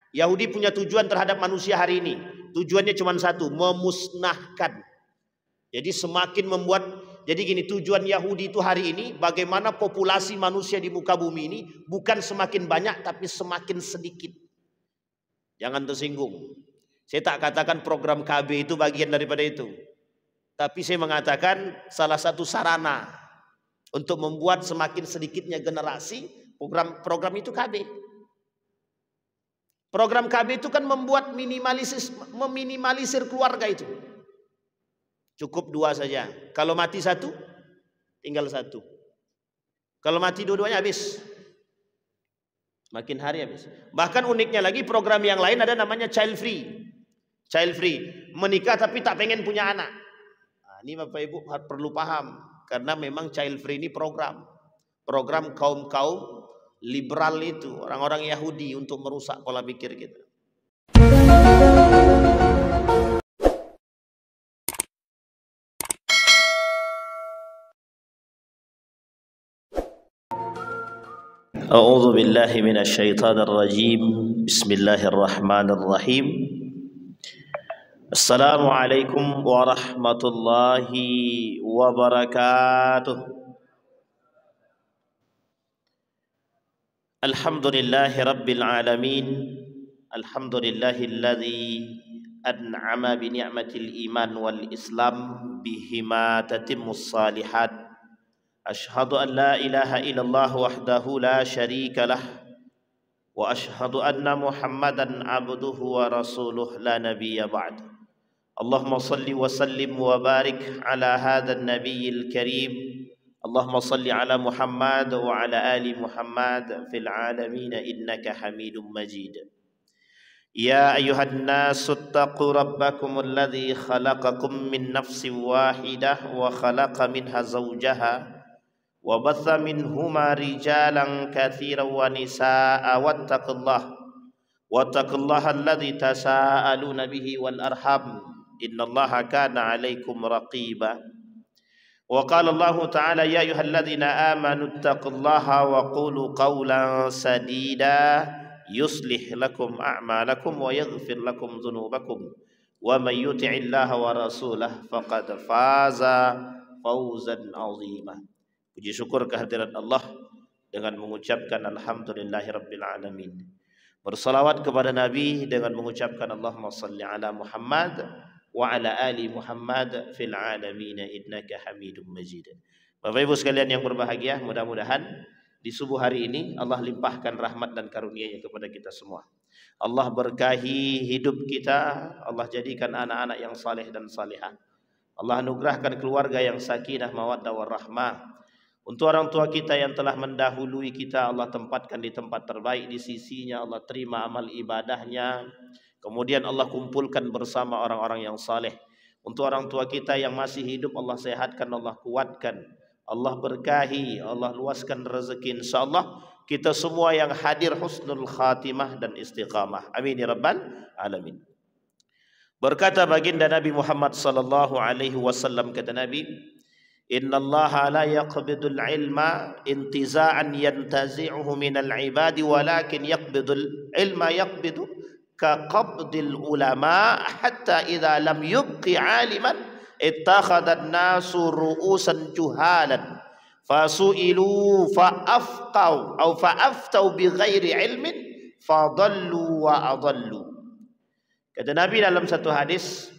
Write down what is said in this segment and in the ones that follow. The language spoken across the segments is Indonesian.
Yahudi punya tujuan terhadap manusia hari ini. Tujuannya cuma satu, memusnahkan. Jadi semakin membuat, jadi gini, tujuan Yahudi itu hari ini bagaimana populasi manusia di muka bumi ini bukan semakin banyak tapi semakin sedikit. Jangan tersinggung. Saya tak katakan program KB itu bagian daripada itu. Tapi saya mengatakan salah satu sarana untuk membuat semakin sedikitnya generasi, program itu KB. Program KB itu kan membuat meminimalisir keluarga itu. Cukup 2 saja. Kalau mati 1, tinggal 1. Kalau mati dua-duanya habis. Makin hari habis. Bahkan uniknya lagi program yang lain ada namanya child free. Child free. Menikah tapi tak pengen punya anak. Nah, ini Bapak Ibu perlu paham. Karena memang child free ini program. Program kaum-kaum liberal itu, orang-orang Yahudi untuk merusak pola pikir kita. A'udzu billahi minasyaitonir rajim. Bismillahirrahmanirrahim. Assalamualaikum warahmatullahi wabarakatuh. Alhamdulillahi rabbil alamin. Alhamdulillahilladzi an'ama bi ni'matil iman wal islam bihima tatimmus salihat. Ashhadu an la ilaha illallah wahdahu la syarika lah wa ashhadu anna Muhammadan abduhu wa rasuluh la nabiyya ba'd. Allahumma salli wa sallim wa barik ala hadzal nabiyil karim. Allahumma salli ala Muhammad wa ala ali Muhammad fil alamin innaka Hamidum Majid. Ya ayyuhan nasu ittaqu rabbakum alladzi khalaqakum min nafsin wahidah wa khalaqa minha zawjaha wa batha minhuma rijalan katsiran wa nisaa'a wattaqullaha alladzi tasaaluna bihi wal arham innallaha kana 'alaikum raqiba. Wa qala Allah ta'ala ya ayyuhalladzina amanu ittaqullaha wa qulu qawlan sadida yuslih lakum a'malakum wa yaghfir lakum dhunubakum wa may yuti'illaha wa rasulahu faqad faza fawzan 'azima. Puji syukur kehadirat Allah dengan mengucapkan alhamdulillahirabbil alamin. Bersalawat kepada Nabi dengan mengucapkan Allahumma salli ala Muhammad wa ala ali Muhammad fil alamin innaka Hamidum Majid. Bapak Ibu sekalian yang berbahagia, mudah-mudahan di subuh hari ini Allah limpahkan rahmat dan karunia-Nya kepada kita semua. Allah berkahi hidup kita, Allah jadikan anak-anak yang saleh dan salihah. Allah anugerahkan keluarga yang sakinah mawaddah warahmah. Untuk orang tua kita yang telah mendahului kita, Allah tempatkan di tempat terbaik di sisinya, Allah terima amal ibadahnya. Kemudian Allah kumpulkan bersama orang-orang yang saleh. Untuk orang tua kita yang masih hidup, Allah sehatkan, Allah kuatkan, Allah berkahi, Allah luaskan rezeki. InsyaAllah kita semua yang hadir husnul khatimah dan istiqamah. Amin ya rabbal alamin. Berkata baginda Nabi Muhammad sallallahu alaihi wasallam, kata Nabi, innallaha la yaqbidul ilma intiza'an yantazi'uhu minal ibadi walakin yaqbidul ilma yaqbidu kaqabdil ulama hatta idza lam yubqi aliman ittakhadhan nasu ru'usan juhalan fasu'ilu fa'afqaw aw fa'aftau bighairi ilmin fadallu wa adallu. Kata Nabi dalam satu hadis,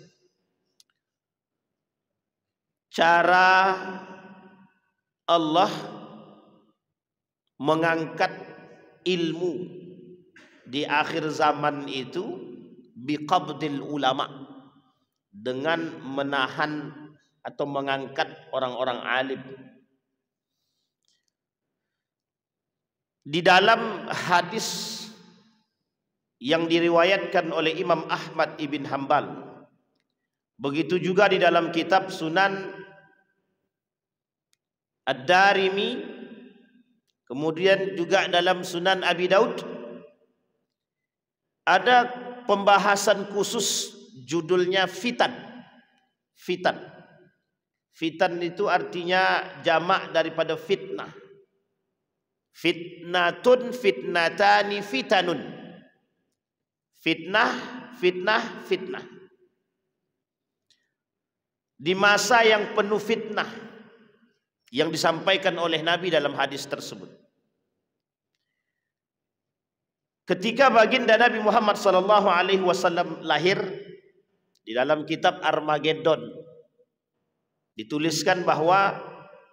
cara Allah mengangkat ilmu di akhir zaman itu biqabdil ulama, dengan menahan atau mengangkat orang-orang alim. Di dalam hadis yang diriwayatkan oleh Imam Ahmad ibn Hanbal, begitu juga di dalam kitab Sunan Ad-Darimi, kemudian juga dalam Sunan Abi Daud, ada pembahasan khusus judulnya fitan. Fitan. Fitan itu artinya jamak daripada fitnah. Fitnatun, fitnatani, fitanun. Fitnah, fitnah, fitnah. Di masa yang penuh fitnah yang disampaikan oleh Nabi dalam hadis tersebut. Ketika baginda Nabi Muhammad SAW lahir, di dalam kitab Armageddon dituliskan bahwa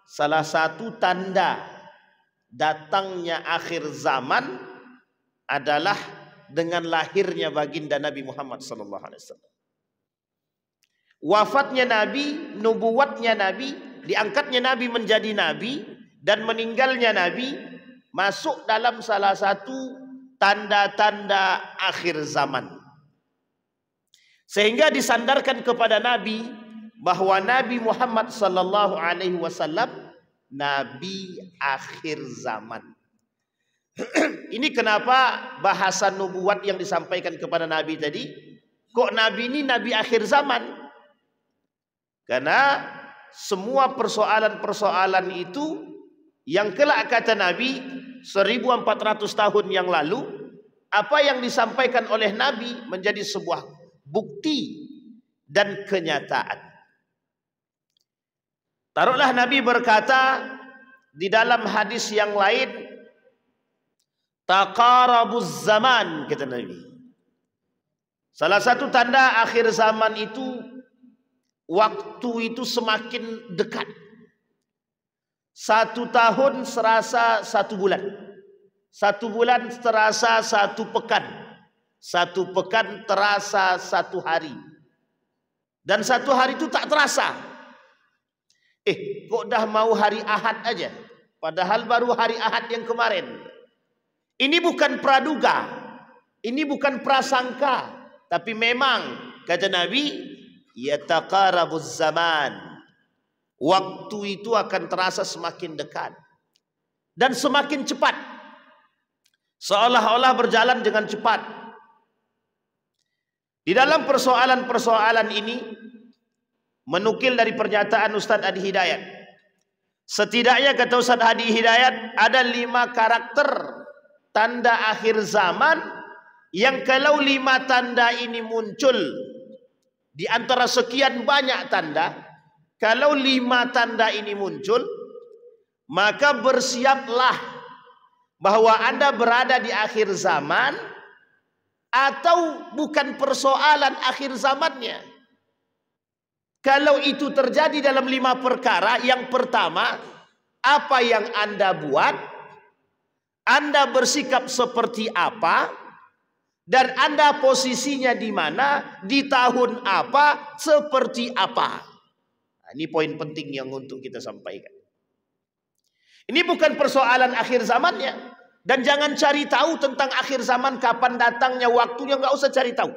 salah satu tanda datangnya akhir zaman adalah dengan lahirnya baginda Nabi Muhammad SAW. Wafatnya Nabi, nubuatnya Nabi, diangkatnya Nabi menjadi Nabi, dan meninggalnya Nabi masuk dalam salah satu tanda-tanda akhir zaman. Sehingga disandarkan kepada Nabi bahwa Nabi Muhammad SAW Nabi akhir zaman. Ini kenapa bahasa nubuat yang disampaikan kepada Nabi tadi, kok Nabi ini Nabi akhir zaman? Karena semua persoalan-persoalan itu yang kelak kata Nabi 1400 tahun yang lalu, apa yang disampaikan oleh Nabi menjadi sebuah bukti dan kenyataan. Taruhlah Nabi berkata di dalam hadis yang lain, taqarabuz zaman, kata Nabi. Salah satu tanda akhir zaman itu, waktu itu semakin dekat. 1 tahun serasa 1 bulan. 1 bulan terasa 1 pekan. 1 pekan terasa 1 hari. Dan 1 hari itu tak terasa. Kok dah mau hari Ahad aja? Padahal baru hari Ahad yang kemarin. Ini bukan praduga. Ini bukan prasangka. Tapi memang kata Nabi, yataqarabuz zaman. Waktu itu akan terasa semakin dekat dan semakin cepat, seolah-olah berjalan dengan cepat. Di dalam persoalan-persoalan ini, menukil dari pernyataan Ustaz Hadi Hidayat, setidaknya kata Ustaz Hadi Hidayat ada 5 karakter tanda akhir zaman yang kalau 5 tanda ini muncul di antara sekian banyak tanda, kalau 5 tanda ini muncul, maka bersiaplah bahwa Anda berada di akhir zaman, atau bukan persoalan akhir zamannya. Kalau itu terjadi dalam 5 perkara, yang pertama, apa yang Anda buat, Anda bersikap seperti apa, dan Anda posisinya di mana, di tahun apa, seperti apa. Nah, ini poin penting yang untuk kita sampaikan. Ini bukan persoalan akhir zamannya. Dan jangan cari tahu tentang akhir zaman, kapan datangnya, waktunya, nggak usah cari tahu.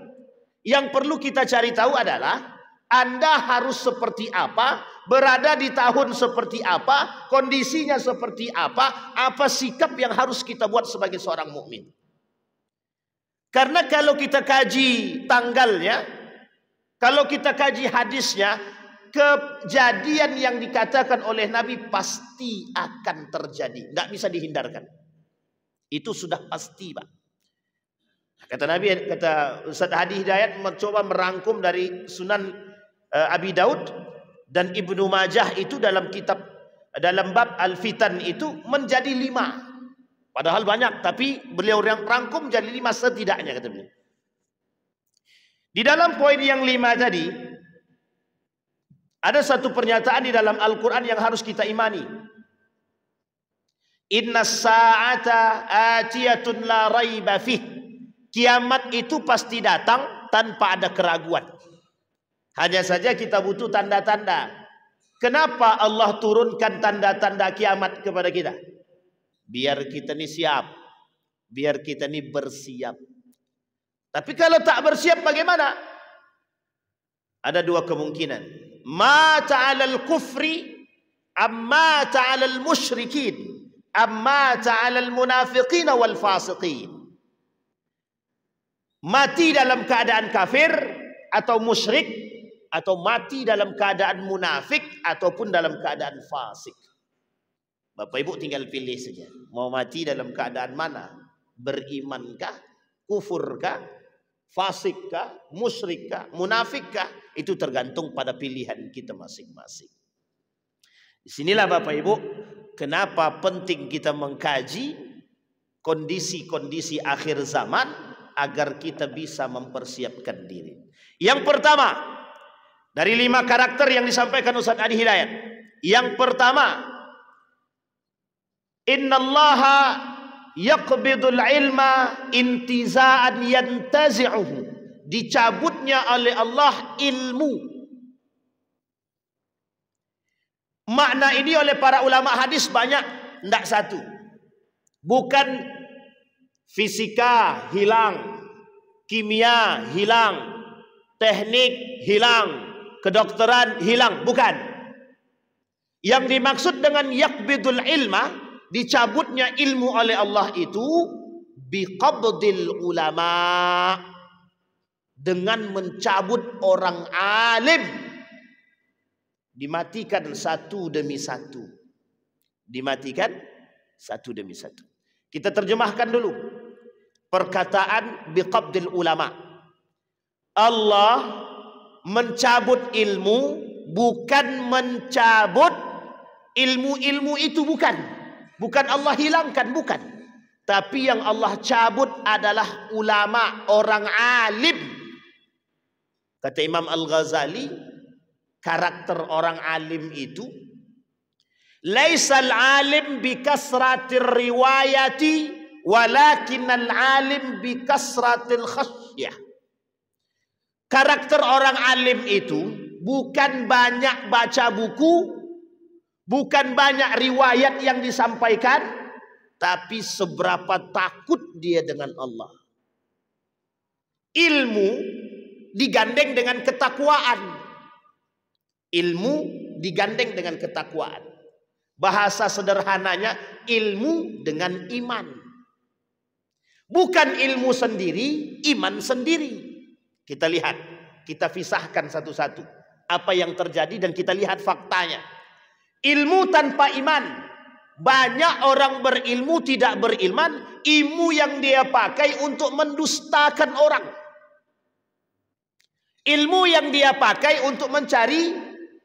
Yang perlu kita cari tahu adalah Anda harus seperti apa, berada di tahun seperti apa, kondisinya seperti apa sikap yang harus kita buat sebagai seorang mukmin. Karena kalau kita kaji tanggalnya, kalau kita kaji hadisnya, kejadian yang dikatakan oleh Nabi pasti akan terjadi, nggak bisa dihindarkan. Itu sudah pasti, Pak. Kata Nabi, kata Ustaz Hadi Hidayat mencoba merangkum dari Sunan Abi Daud dan Ibnu Majah itu dalam kitab, dalam bab Al-Fitan itu menjadi 5. Padahal banyak, tapi beliau rangkum jadi 5 setidaknya, kata beliau. Di dalam poin yang 5 tadi, ada satu pernyataan di dalam Al-Quran yang harus kita imani. Inna sa'ata atiyatun la raiba fih. Kiamat itu pasti datang tanpa ada keraguan. Hanya saja kita butuh tanda-tanda. Kenapa Allah turunkan tanda-tanda kiamat kepada kita? Biar kita ini siap, biar kita ini bersiap. Tapi kalau tak bersiap bagaimana? Ada 2 kemungkinan. Mata 'alal kufri, amma 'alal musyrikin, amma 'alal munafiqin wal fasiqin. Mati dalam keadaan kafir atau musyrik, atau mati dalam keadaan munafik ataupun dalam keadaan fasik. Bapak Ibu tinggal pilih saja. Mau mati dalam keadaan mana? Berimankah? Kufurkah? Fasikkah, musyrikkah, munafikkah, itu tergantung pada pilihan kita masing-masing. Disinilah Bapak Ibu, kenapa penting kita mengkaji kondisi-kondisi akhir zaman agar kita bisa mempersiapkan diri. Yang pertama, dari 5 karakter yang disampaikan Ustaz Adi Hidayat. Yang pertama, innallaha yaqbidul ilma intiza'an yantazi'uhu. Dicabutnya oleh Allah ilmu. Makna ini oleh para ulama hadis banyak, tidak satu. Bukan fisika hilang, kimia hilang, teknik hilang, kedokteran hilang, bukan. Yang dimaksud dengan yaqbidul ilma, dicabutnya ilmu oleh Allah itu biqabdil ulama, dengan mencabut orang alim, dimatikan satu demi satu, dimatikan satu demi satu. Kita terjemahkan dulu perkataan biqabdil ulama. Allah mencabut ilmu, bukan mencabut ilmu-ilmu itu, bukan. Bukan Allah hilangkan, bukan. Tapi yang Allah cabut adalah ulama, orang alim. Kata Imam Al-Ghazali, karakter orang alim itu, laisal alim bi kasratir riwayati walakinal alim bi kasratil khasyah. Karakter orang alim itu bukan banyak baca buku, bukan banyak riwayat yang disampaikan, tapi seberapa takut dia dengan Allah. Ilmu digandeng dengan ketakwaan. Ilmu digandeng dengan ketakwaan. Bahasa sederhananya, ilmu dengan iman. Bukan ilmu sendiri, iman sendiri. Kita lihat, kita pisahkan satu-satu apa yang terjadi dan kita lihat faktanya. Ilmu tanpa iman. Banyak orang berilmu tidak berilman. Ilmu yang dia pakai untuk mendustakan orang. Ilmu yang dia pakai untuk mencari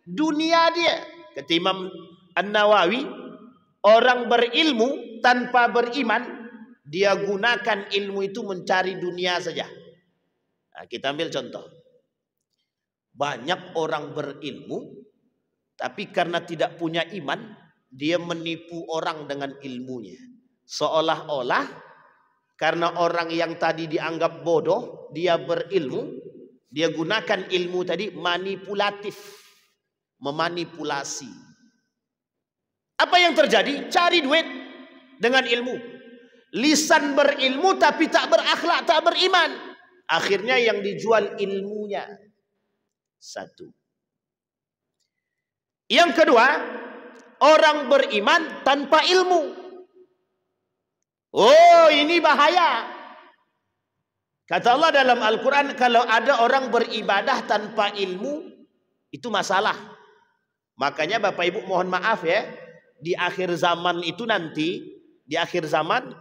dunia dia. Kata Imam An-Nawawi, orang berilmu tanpa beriman, dia gunakan ilmu itu mencari dunia saja. Nah, kita ambil contoh. Banyak orang berilmu, tapi karena tidak punya iman, dia menipu orang dengan ilmunya. Seolah-olah karena orang yang tadi dianggap bodoh, dia berilmu, dia gunakan ilmu tadi manipulatif, memanipulasi. Apa yang terjadi? Cari duit dengan ilmu. Lisan berilmu tapi tak berakhlak, tak beriman. Akhirnya yang dijual ilmunya. Satu. Yang kedua, orang beriman tanpa ilmu. Oh, ini bahaya. Kata Allah dalam Al-Quran, kalau ada orang beribadah tanpa ilmu, itu masalah. Makanya Bapak Ibu mohon maaf ya, di akhir zaman itu nanti, di akhir zaman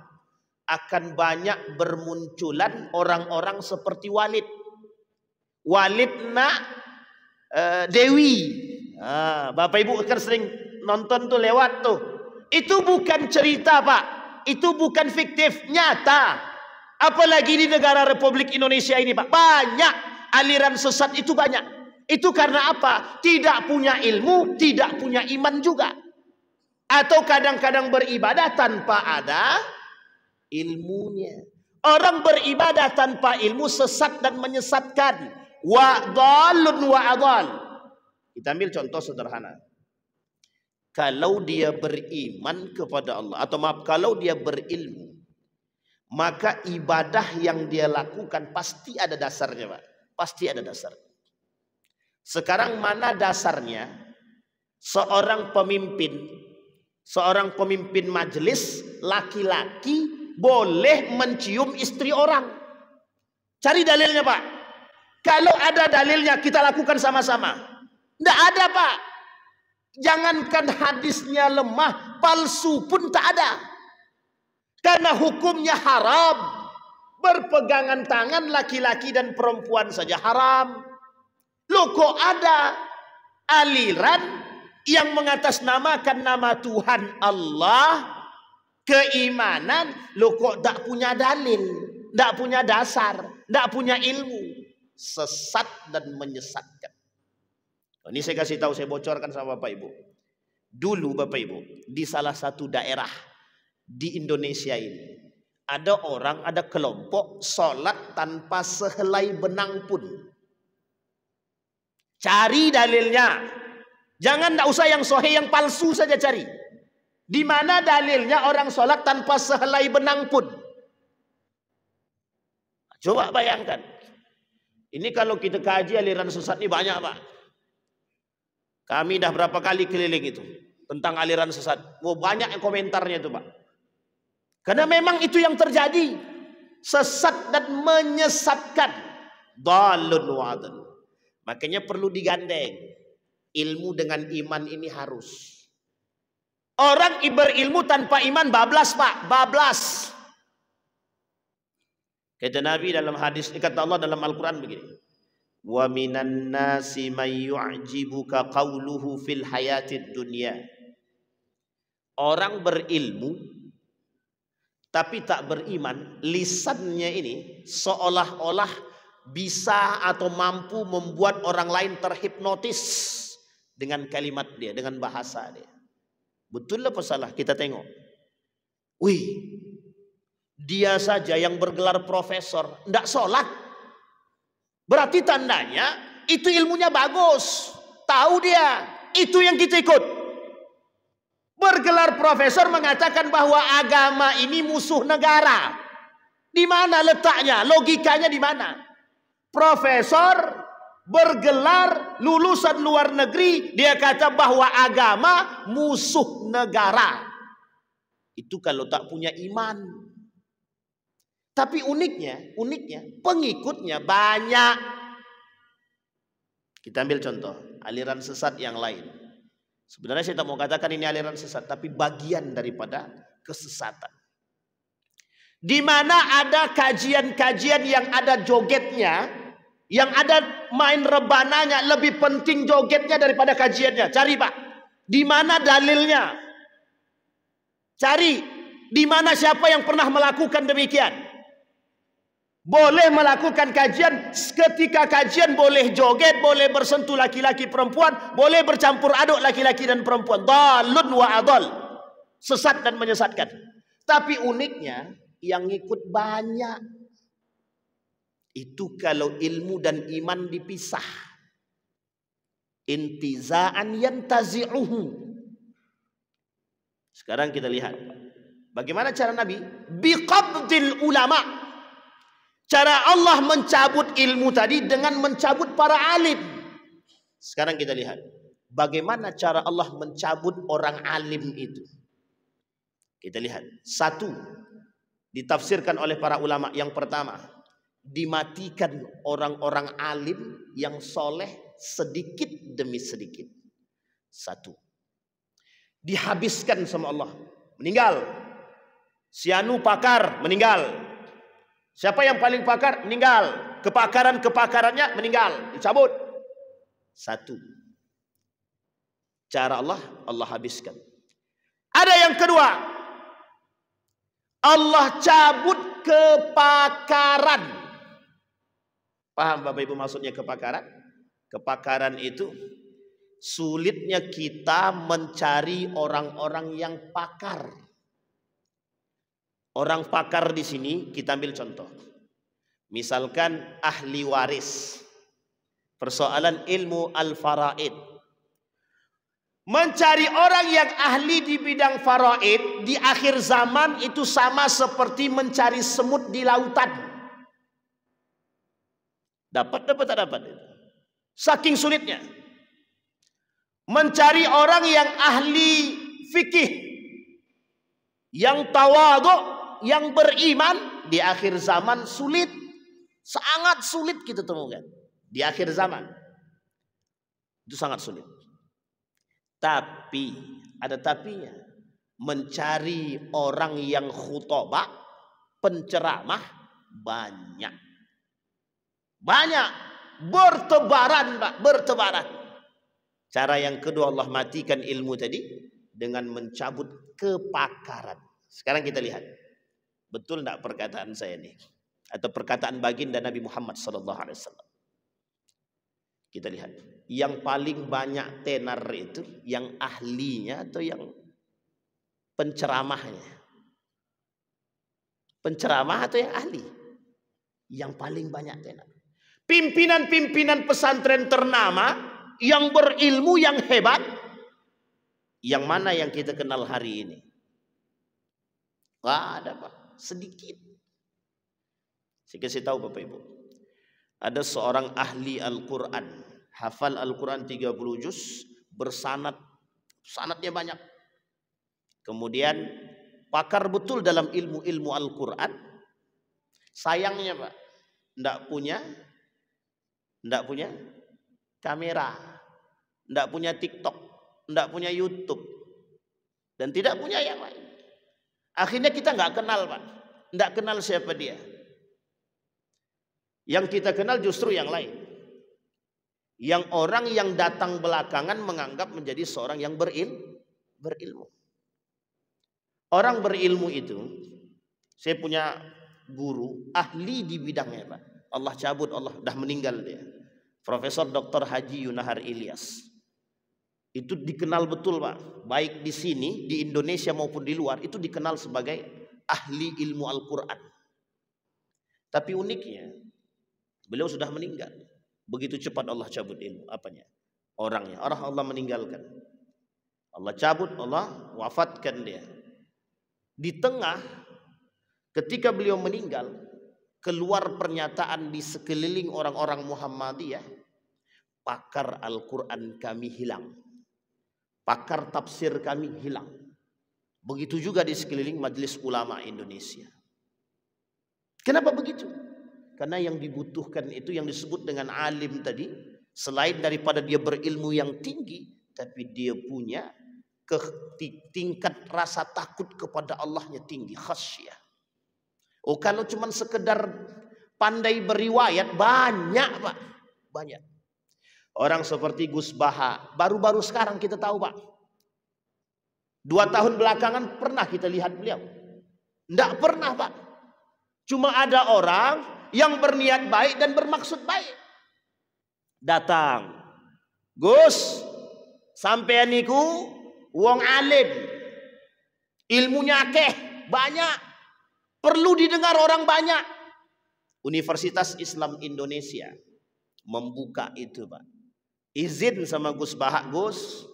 akan banyak bermunculan orang-orang seperti Walid. Walid Dewi. Bapak Ibu kan sering nonton tuh, lewat tuh. Itu bukan cerita Pak, itu bukan fiktif, nyata. Apalagi di negara Republik Indonesia ini Pak, banyak aliran sesat itu, banyak. Itu karena apa? Tidak punya ilmu, tidak punya iman juga. Atau kadang-kadang beribadah tanpa ada ilmunya. Orang beribadah tanpa ilmu sesat dan menyesatkan. Wa dhalun wa adhal. Kita ambil contoh sederhana. Kalau dia beriman kepada Allah, atau maaf, kalau dia berilmu, maka ibadah yang dia lakukan pasti ada dasarnya Pak. Pasti ada dasar. Sekarang mana dasarnya? Seorang pemimpin majelis laki-laki boleh mencium istri orang. Cari dalilnya Pak. Kalau ada dalilnya kita lakukan sama-sama. Tidak ada Pak. Jangankan hadisnya lemah, palsu pun tak ada. Karena hukumnya haram. Berpegangan tangan laki-laki dan perempuan saja haram. Loh kok ada aliran yang mengatasnamakan nama Tuhan Allah, keimanan, loh kok tak punya dalil, tak punya dasar, tak punya ilmu. Sesat dan menyesatkan. Ini saya kasih tahu, saya bocorkan sama Bapak Ibu. Dulu Bapak Ibu, di salah satu daerah di Indonesia ini, ada orang, ada kelompok sholat tanpa sehelai benang pun. Cari dalilnya. Jangan, tidak usah yang sahih, yang palsu saja cari. Di mana dalilnya orang sholat tanpa sehelai benang pun? Coba bayangkan. Ini kalau kita kaji aliran sesat ini banyak Pak. Kami dah berapa kali keliling itu tentang aliran sesat. Oh, banyak yang komentarnya itu Pak. Karena memang itu yang terjadi. Sesat dan menyesatkan. Dhalun wa'adun. Makanya perlu digandeng. Ilmu dengan iman ini harus. Orang berilmu tanpa iman bablas Pak. Bablas. Kata Nabi dalam hadis, kata Allah dalam Al-Quran begini. Wa minan nasi may yu'jibuka qawluhu fil hayatid dunya. Orang berilmu tapi tak beriman, lisannya ini seolah-olah bisa atau mampu membuat orang lain terhipnotis dengan kalimat dia, dengan bahasa dia. Betul apa salah? Kita tengok. Wih, dia saja yang bergelar profesor tidak sholat. Berarti tandanya itu ilmunya bagus. Tahu dia, itu yang kita ikut. Bergelar profesor mengatakan bahwa agama ini musuh negara. Di mana letaknya? Logikanya di mana? Profesor bergelar lulusan luar negeri, dia kata bahwa agama musuh negara. Itu kalau tak punya iman. Tapi uniknya pengikutnya banyak. Kita ambil contoh aliran sesat yang lain. Sebenarnya saya tak mau katakan ini aliran sesat, tapi bagian daripada kesesatan. Di mana ada kajian-kajian yang ada jogetnya, yang ada main rebananya, lebih penting jogetnya daripada kajiannya. Cari Pak, di mana dalilnya? Cari, di mana siapa yang pernah melakukan demikian? Boleh melakukan kajian, ketika kajian boleh joget, boleh bersentuh laki-laki perempuan, boleh bercampur aduk laki-laki dan perempuan. Dhalun wa adhal. Sesat dan menyesatkan. Tapi uniknya yang ikut banyak. Itu kalau ilmu dan iman dipisah. Intiza'an yantazi'uhu. Sekarang kita lihat bagaimana cara Nabi biqabdil ulama. Cara Allah mencabut ilmu tadi dengan mencabut para alim. Sekarang kita lihat bagaimana cara Allah mencabut orang alim itu. Kita lihat. Satu, ditafsirkan oleh para ulama. Yang pertama, dimatikan orang-orang alim yang soleh sedikit demi sedikit. Satu, dihabiskan sama Allah, meninggal. Si anu pakar meninggal. Siapa yang paling pakar? Meninggal. Kepakarannya meninggal, dicabut. Satu, cara Allah habiskan. Ada yang kedua, Allah cabut kepakaran. Paham Bapak Ibu maksudnya kepakaran? Kepakaran itu sulitnya kita mencari orang-orang yang pakar. Orang pakar di sini kita ambil contoh. Misalkan ahli waris. Persoalan ilmu al-faraid. Mencari orang yang ahli di bidang faraid di akhir zaman itu sama seperti mencari semut di lautan. Dapat tak dapat. Saking sulitnya. Mencari orang yang ahli fikih, yang tawadhu, yang beriman di akhir zaman sulit. Sangat sulit kita temukan di akhir zaman. Itu sangat sulit. Tapi ada tapinya. Mencari orang yang khutbah, penceramah Banyak. Banyak. Bertebaran, Pak. Bertebaran. Cara yang kedua Allah matikan ilmu tadi dengan mencabut kepakaran. Sekarang kita lihat. Betul enggak perkataan saya nih? Atau perkataan baginda Nabi Muhammad SAW. Kita lihat. Yang paling banyak tenar itu yang ahlinya atau yang penceramahnya? Penceramah atau yang ahli? Yang paling banyak tenar. Pimpinan-pimpinan pesantren ternama yang berilmu, yang hebat, yang mana yang kita kenal hari ini? Wah, ada Pak, sedikit. Saya kasih tahu Bapak Ibu. Ada seorang ahli Al-Quran, hafal Al-Quran 30 juz, bersanad, sanadnya banyak. Kemudian pakar betul dalam ilmu-ilmu Al-Quran. Sayangnya Pak, enggak punya kamera, enggak punya TikTok, enggak punya YouTube, dan tidak punya yang lain. Akhirnya kita enggak kenal Pak, enggak kenal siapa dia. Yang kita kenal justru yang lain. Yang orang yang datang belakangan menganggap menjadi seorang yang berilmu. Orang berilmu itu, saya punya guru ahli di bidangnya Pak. Allah cabut, Allah dah meninggal dia. Profesor Dr. Haji Yunahar Ilyas. Itu dikenal betul Pak. Baik di sini, di Indonesia maupun di luar, itu dikenal sebagai ahli ilmu Al-Quran. Tapi uniknya, beliau sudah meninggal. Begitu cepat Allah cabut ilmu. Apanya? Orangnya. Orang Allah meninggalkan. Allah cabut, Allah wafatkan dia. Di tengah, ketika beliau meninggal, keluar pernyataan di sekeliling orang-orang Muhammadiyah, pakar Al-Quran kami hilang, pakar tafsir kami hilang. Begitu juga di sekeliling Majelis Ulama Indonesia. Kenapa begitu? Karena yang dibutuhkan itu yang disebut dengan alim tadi, selain daripada dia berilmu yang tinggi, tapi dia punya tingkat rasa takut kepada Allahnya tinggi, khasyah. Oh, kalau cuma sekedar pandai beriwayat, banyak Pak, banyak. Orang seperti Gus Baha, baru-baru sekarang kita tahu Pak. 2 tahun belakangan pernah kita lihat beliau? Enggak pernah Pak. Cuma ada orang yang berniat baik dan bermaksud baik. Datang, Gus, sampean niku wong alim, ilmunya akeh, banyak, perlu didengar orang banyak. Universitas Islam Indonesia membuka itu Pak. Izin sama Gus Baha, Gus,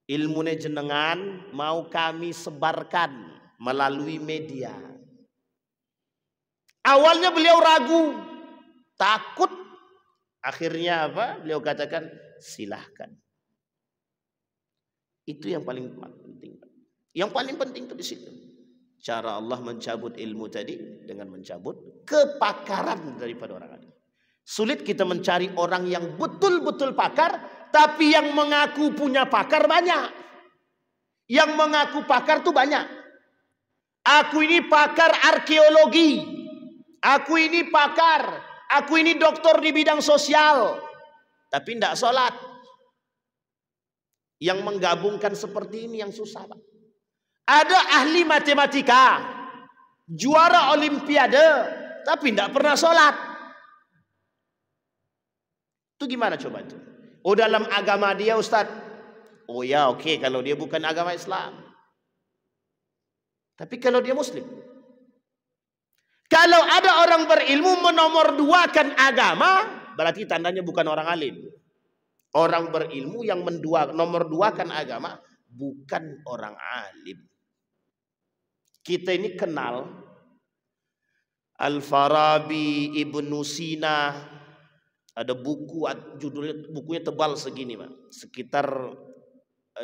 ilmunya jenengan mau kami sebarkan melalui media. Awalnya beliau ragu, takut. Akhirnya apa? Beliau katakan silahkan. Itu yang paling penting. Yang paling penting itu di situ. Cara Allah mencabut ilmu tadi dengan mencabut kepakaran daripada orang alim. Sulit kita mencari orang yang betul-betul pakar, tapi yang mengaku punya pakar banyak. Yang mengaku pakar tuh banyak. Aku ini pakar arkeologi. Aku ini pakar, aku ini doktor di bidang sosial, tapi tidak sholat. Yang menggabungkan seperti ini yang susah Pak. Ada ahli matematika, juara olimpiade, tapi tidak pernah sholat. Itu gimana coba itu? Oh, dalam agama dia Ustadz, oh ya oke, kalau dia bukan agama Islam. Tapi kalau dia Muslim, kalau ada orang berilmu menomorduakan agama, berarti tandanya bukan orang alim. Orang berilmu yang nomorduakan agama bukan orang alim. Kita ini kenal Al-Farabi, Ibnu Sina. Ada buku, bukunya tebal segini Pak. Sekitar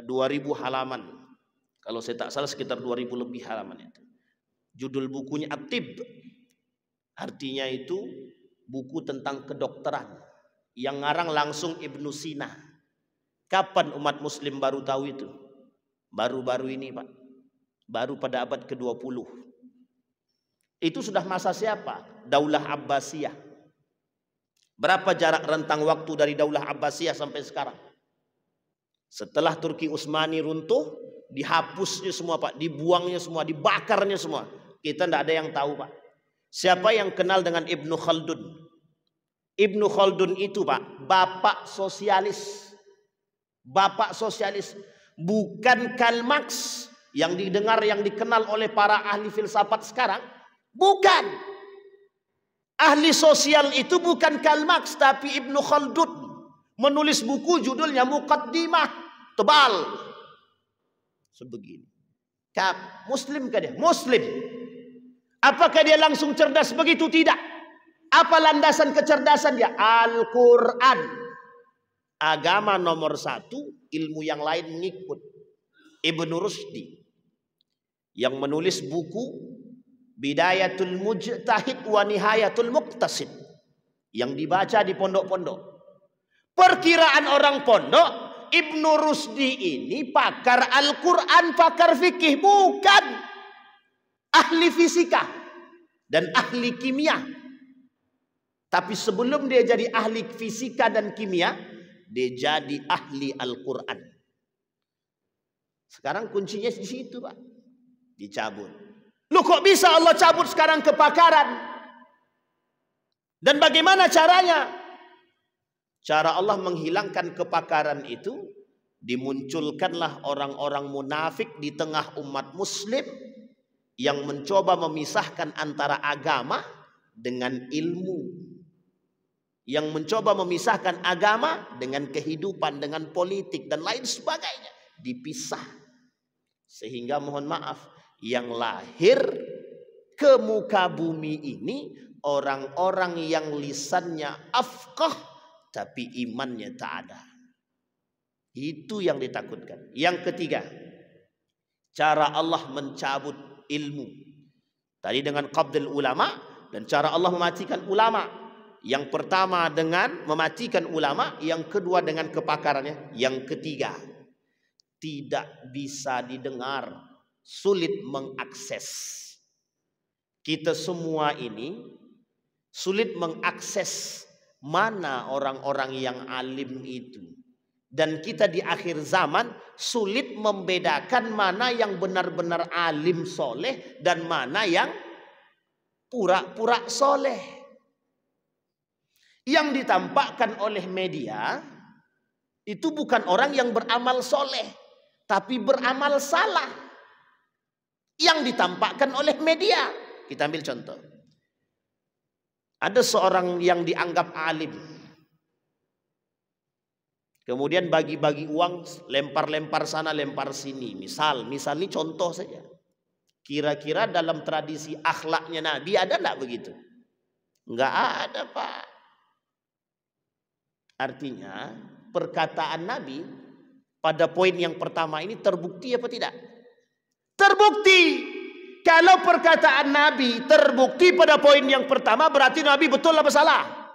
2000 halaman. Kalau saya tak salah sekitar 2000 lebih halaman itu. Judul bukunya At-Tib. Artinya itu buku tentang kedokteran. Yang ngarang langsung Ibnu Sina. Kapan umat muslim baru tahu itu? Baru-baru ini Pak. Baru pada abad ke-20. Itu sudah masa siapa? Daulah Abbasiyah. Berapa jarak rentang waktu dari Daulah Abbasiyah sampai sekarang? Setelah Turki Utsmani runtuh, dihapusnya semua Pak, dibuangnya semua, dibakarnya semua. Kita tidak ada yang tahu Pak. Siapa yang kenal dengan Ibnu Khaldun? Ibnu Khaldun itu Pak, bapak sosialis. Bapak sosialis. Bukan Karl Marx yang didengar, yang dikenal oleh para ahli filsafat sekarang. Bukan. Ahli sosial itu bukan Karl Marx, tapi Ibnu Khaldun. Menulis buku judulnya Muqaddimah. Tebal. Sebegini. Muslim kan dia? Muslim. Apakah dia langsung cerdas? Begitu tidak. Apa landasan kecerdasan dia? Al-Quran. Agama nomor 1, ilmu yang lain mengikut. Ibnu Rushdi yang menulis buku Bidayatul Mujtahid wa Nihayatul Muqtasid yang dibaca di pondok-pondok. Perkiraan orang pondok, Ibnu Rushdi ini pakar Al-Quran, pakar fikih, bukan ahli fisika dan ahli kimia. Tapi sebelum dia jadi ahli fisika dan kimia, dia jadi ahli Al-Quran. Sekarang kuncinya di situ Pak. Dicabut. Loh kok bisa Allah cabut sekarang kepakaran? Dan bagaimana caranya? Cara Allah menghilangkan kepakaran itu, dimunculkanlah orang-orang munafik di tengah umat muslim yang mencoba memisahkan antara agama dengan ilmu, yang mencoba memisahkan agama dengan kehidupan, dengan politik dan lain sebagainya, dipisah. Sehingga mohon maaf, yang lahir ke muka bumi ini orang-orang yang lisannya afqah tapi imannya tak ada. Itu yang ditakutkan. Yang ketiga, cara Allah mencabut ilmu. Tadi dengan qabdul ulama, dan cara Allah mematikan ulama. Yang pertama dengan mematikan ulama, yang kedua dengan kepakarannya, yang ketiga tidak bisa didengar, sulit mengakses. Kita semua ini sulit mengakses mana orang-orang yang alim itu. Dan kita di akhir zaman sulit membedakan mana yang benar-benar alim soleh dan mana yang pura-pura soleh. Yang ditampakkan oleh media itu bukan orang yang beramal soleh, tapi beramal salah. Yang ditampakkan oleh media. Kita ambil contoh. Ada seorang yang dianggap alim, kemudian bagi-bagi uang, lempar-lempar sana, lempar sini. Misal ini contoh saja. Kira-kira dalam tradisi akhlaknya Nabi ada enggak begitu? Enggak ada Pak. Artinya perkataan Nabi pada poin yang pertama ini terbukti apa tidak? Terbukti. Kalau perkataan Nabi terbukti pada poin yang pertama, berarti Nabi betul apa salah?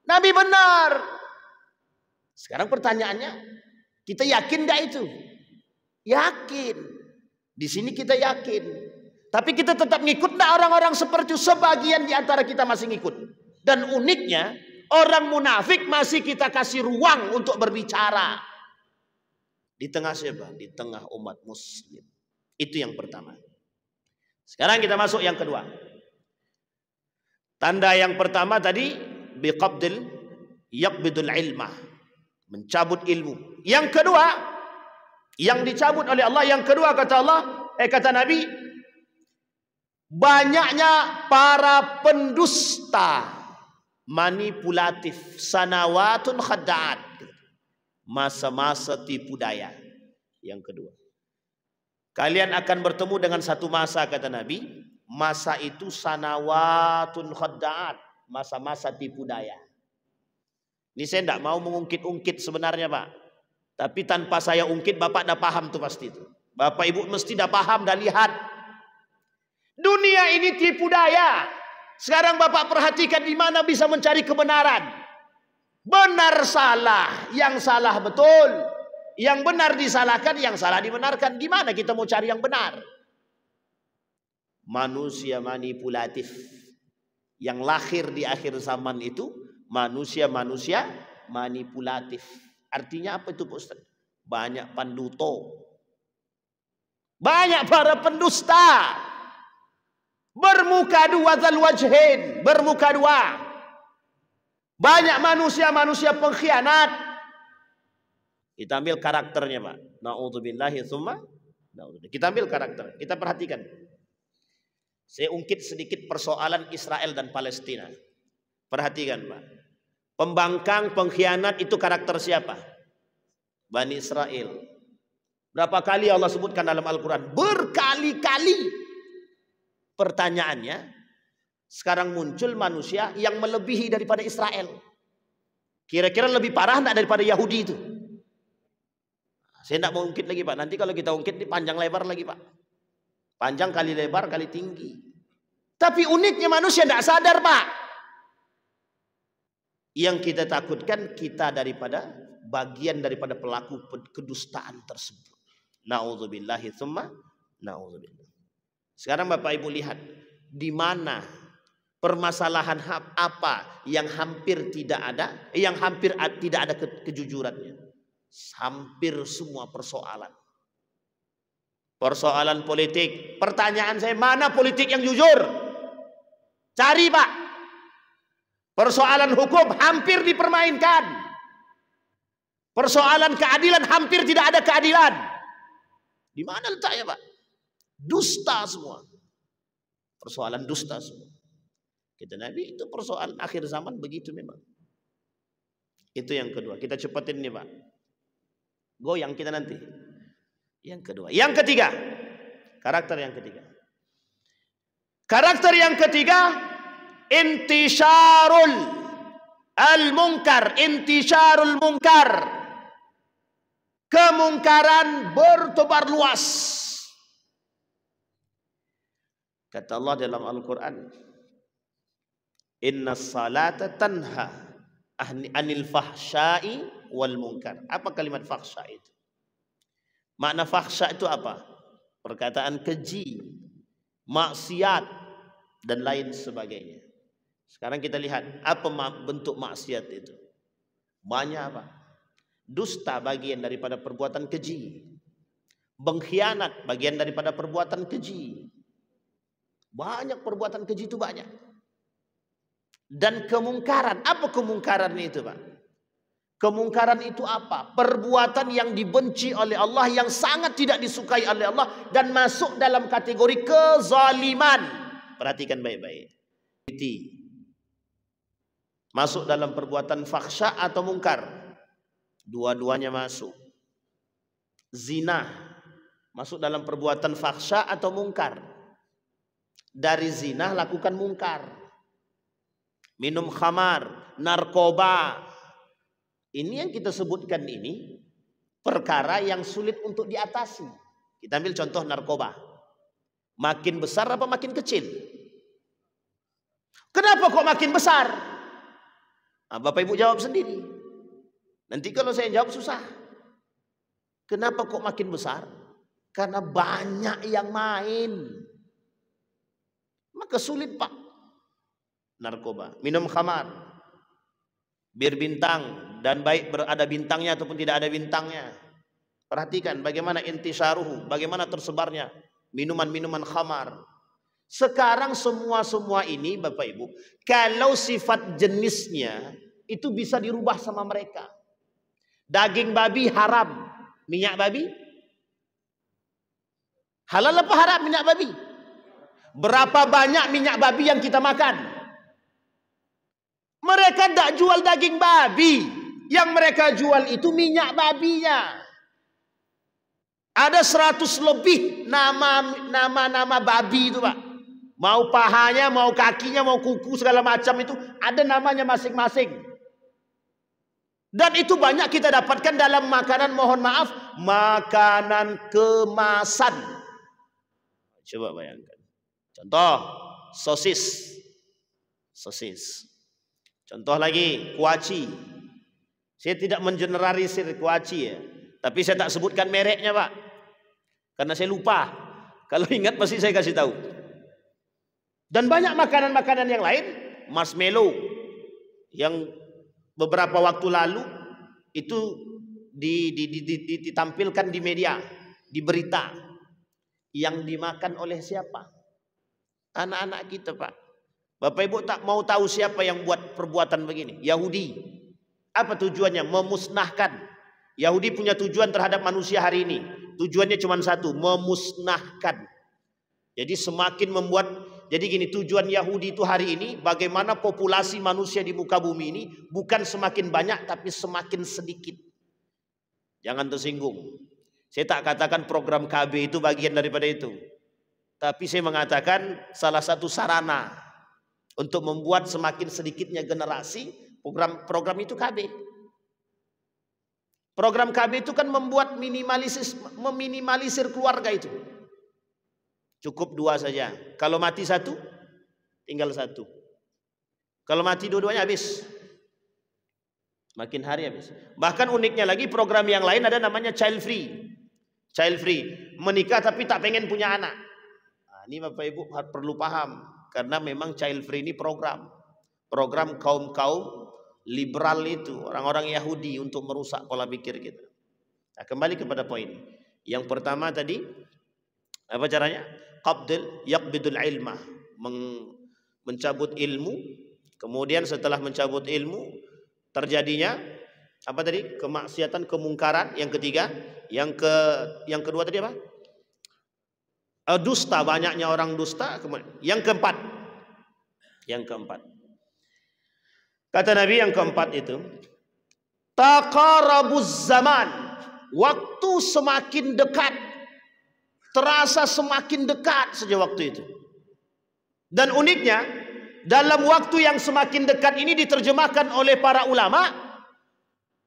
Nabi benar. Sekarang pertanyaannya, kita yakin enggak itu? Yakin. Di sini kita yakin. Tapi kita tetap ngikut enggak orang-orang seperti itu? Sebagian di antara kita masih ngikut. Dan uniknya, orang munafik masih kita kasih ruang untuk berbicara. Di tengah siapa? Di tengah umat muslim. Itu yang pertama. Sekarang kita masuk yang kedua. Tanda yang pertama tadi, biqabdil yaqbidul ilmah. Mencabut ilmu. Yang kedua, yang dicabut oleh Allah, yang kedua kata Allah, kata Nabi, banyaknya para pendusta, manipulatif, sanawatun khadda'at, masa-masa tipu daya. Yang kedua, kalian akan bertemu dengan satu masa kata Nabi, masa itu sanawatun khadda'at, masa-masa tipu daya. Ini saya tidak mau mengungkit-ungkit sebenarnya Pak. Tapi tanpa saya ungkit Bapak dah paham tuh pasti itu. Bapak Ibu mesti dah paham, dah lihat. Dunia ini tipu daya. Sekarang Bapak perhatikan di mana bisa mencari kebenaran. Benar salah, yang salah betul. Yang benar disalahkan, yang salah dibenarkan. Di mana kita mau cari yang benar? manusia manipulatif. Yang lahir di akhir zaman itu manusia-manusia manipulatif. Artinya apa itu Pak Ustaz? Banyak panduto. Banyak para pendusta. Bermuka dua dzal wajhain, bermuka dua. Banyak manusia-manusia pengkhianat. Kita ambil karakternya Pak. Na'udzubillahi tsumma na'udzubillah. Kita ambil karakter. Kita perhatikan. Saya ungkit sedikit persoalan Israel dan Palestina. Perhatikan Pak. Pembangkang, pengkhianat itu karakter siapa? Bani Israel. Berapa kali Allah sebutkan dalam Al-Quran? Berkali-kali. Pertanyaannya, sekarang muncul manusia yang melebihi daripada Israel. Kira-kira lebih parah enggak daripada Yahudi itu? Saya tidak mau ungkit lagi Pak. Nanti kalau kita ungkit ini panjang lebar lagi Pak. Panjang kali lebar kali tinggi. Tapi uniknya manusia tidak sadar Pak. Yang kita takutkan kita daripada bagian daripada pelaku kedustaan tersebut. Na'udzubillahi tsumma na'udzubillah. Sekarang Bapak Ibu lihat di mana permasalahan apa yang hampir tidak ada, yang hampir tidak ada kejujurannya. Hampir semua persoalan. Persoalan politik. Pertanyaan saya, mana politik yang jujur? Cari Pak. Persoalan hukum hampir dipermainkan. Persoalan keadilan hampir tidak ada keadilan. Di mana letaknya Pak? Dusta semua. Persoalan dusta semua. Kata Nabi, itu persoalan akhir zaman begitu memang. Itu yang kedua. Kita cepatin nih Pak. Goyang kita nanti. Yang kedua. Yang ketiga. Karakter yang ketiga. Karakter yang ketiga. Intisharul al-munkar. Intisharul munkar. Kemungkaran bertebar luas. Kata Allah dalam Al-Quran, Inna salata tanha anil fahsyai wal munkar. Apa kalimat fahsya itu? Makna fahsya itu apa? Perkataan keji, maksiat, dan lain sebagainya. Sekarang kita lihat, apa bentuk maksiat itu? Banyak apa? Dusta bagian daripada perbuatan keji. Pengkhianat bagian daripada perbuatan keji. Banyak perbuatan keji itu banyak. Dan kemungkaran. Apa kemungkaran itu Pak? Kemungkaran itu apa? Perbuatan yang dibenci oleh Allah, yang sangat tidak disukai oleh Allah, dan masuk dalam kategori kezaliman. Perhatikan baik-baik. Masuk dalam perbuatan fahsya atau mungkar. Dua-duanya masuk. Zina masuk dalam perbuatan fahsya atau mungkar. Dari zina lakukan mungkar. Minum khamar, narkoba. Ini yang kita sebutkan ini perkara yang sulit untuk diatasi. Kita ambil contoh narkoba. Makin besar apa makin kecil? Kenapa kok makin besar? Nah, Bapak Ibu jawab sendiri. Nanti kalau saya jawab susah. Kenapa kok makin besar? Karena banyak yang main. Maka sulit Pak. Narkoba, minum khamar, bir bintang, dan baik berada bintangnya ataupun tidak ada bintangnya. Perhatikan bagaimana intisyaruhu, bagaimana tersebarnya minuman-minuman khamar. Sekarang semua ini Bapak Ibu, kalau sifat jenisnya itu bisa dirubah sama mereka. Daging babi haram, minyak babi halal apa haram minyak babi? Berapa banyak minyak babi yang kita makan? Mereka tidak jual daging babi. Yang mereka jual itu minyak babinya. Ada 100 lebih nama babi itu Pak. Mau pahanya, mau kakinya, mau kuku segala macam itu ada namanya masing-masing. Dan itu banyak kita dapatkan dalam makanan, mohon maaf, makanan kemasan. Coba bayangkan. Contoh, sosis. Contoh lagi, kuaci. Saya tidak mengeneralisir kuaci ya. Tapi saya tak sebutkan mereknya Pak. Karena saya lupa. Kalau ingat pasti saya kasih tahu. Dan banyak makanan-makanan yang lain, marshmallow yang beberapa waktu lalu itu ditampilkan di media, di berita, yang dimakan oleh siapa? Anak-anak kita, Pak. Bapak Ibu tak mau tahu siapa yang buat perbuatan begini? Yahudi. Apa tujuannya? Memusnahkan. Yahudi punya tujuan terhadap manusia hari ini. Tujuannya cuma satu, memusnahkan. Jadi semakin membuat, jadi gini, tujuan Yahudi itu hari ini bagaimana populasi manusia di muka bumi ini bukan semakin banyak tapi semakin sedikit. Jangan tersinggung. Saya tak katakan program KB itu bagian daripada itu. Tapi saya mengatakan salah satu sarana untuk membuat semakin sedikitnya generasi, program itu KB. Program KB itu kan membuat meminimalisir keluarga itu. Cukup 2 saja. Kalau mati 1, tinggal 1. Kalau mati dua-duanya habis. Makin hari habis. Bahkan uniknya lagi program yang lain ada namanya child free. Child free. Menikah tapi tak pengen punya anak. Nah, ini Bapak Ibu perlu paham. Karena memang child free ini program kaum-kaum liberal itu, orang-orang Yahudi untuk merusak pola pikir kita. Nah, kembali kepada poin. Yang pertama tadi, apa caranya? Yaqbidul ilmah, mencabut ilmu. Kemudian setelah mencabut ilmu, terjadinya apa tadi? Kemaksiatan, kemungkaran. Yang ketiga, yang kedua tadi apa? Dusta, banyaknya orang dusta. Yang keempat, kata Nabi yang keempat itu, taqarabuz zaman, waktu semakin dekat, terasa semakin dekat saja waktu itu. Dan uniknya, dalam waktu yang semakin dekat ini diterjemahkan oleh para ulama,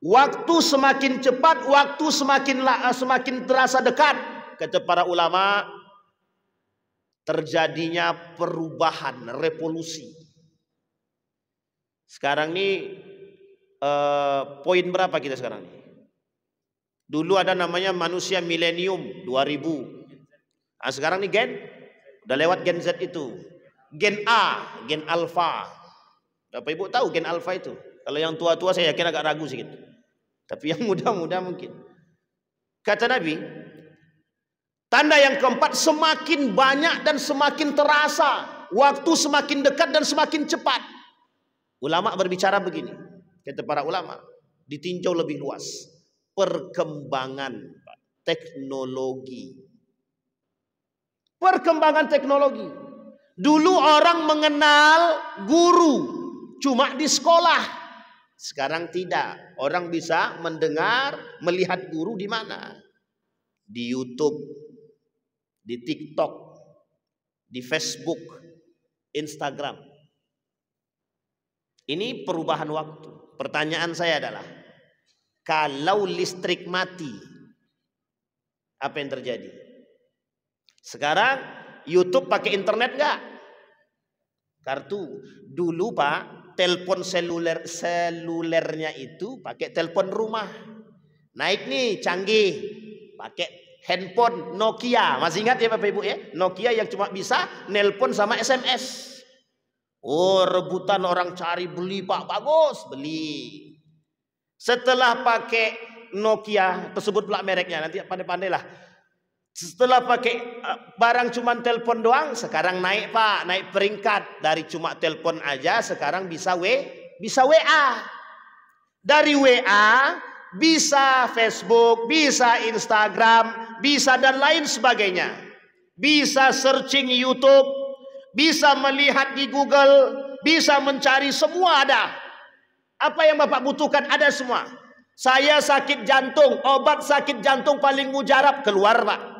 waktu semakin cepat, waktu semakin terasa dekat. Kata para ulama, terjadinya perubahan, revolusi. Sekarang ini poin berapa kita sekarang ini? Dulu ada namanya manusia milenium 2000. Nah, sekarang ini udah lewat gen Z itu. Gen A, gen alpha. Bapak Ibu tahu gen alpha itu? Kalau yang tua-tua saya yakin agak ragu sedikit. Tapi yang muda-muda mungkin. Kata Nabi, tanda yang keempat, semakin banyak dan semakin terasa. Waktu semakin dekat dan semakin cepat. Ulama berbicara begini. Kata para ulama, ditinjau lebih luas. Perkembangan teknologi. Perkembangan teknologi. Dulu orang mengenal guru cuma di sekolah. Sekarang tidak. Orang bisa mendengar, melihat guru di mana? Di YouTube, di TikTok, di Facebook, Instagram. Ini perubahan waktu. Pertanyaan saya adalah, kalau listrik mati, apa yang terjadi? Sekarang YouTube pakai internet enggak? Kartu. Dulu Pak, telepon selulernya itu pakai telepon rumah. Naik nih, canggih. Pakai handphone Nokia. Masih ingat ya Bapak Ibu ya? Nokia yang cuma bisa nelpon sama SMS. Oh, rebutan orang cari, beli Pak, bagus, beli. Setelah pakai Nokia, tersebut pula mereknya, nanti pandai-pandai lah. Setelah pakai barang cuma telepon doang, sekarang naik Pak, naik peringkat. Dari cuma telepon aja, sekarang bisa WA. Dari WA, bisa Facebook, bisa Instagram, bisa dan lain sebagainya. Bisa searching YouTube, bisa melihat di Google, bisa mencari, semua ada. Apa yang Bapak butuhkan ada semua. Saya sakit jantung, obat sakit jantung paling mujarab keluar Pak.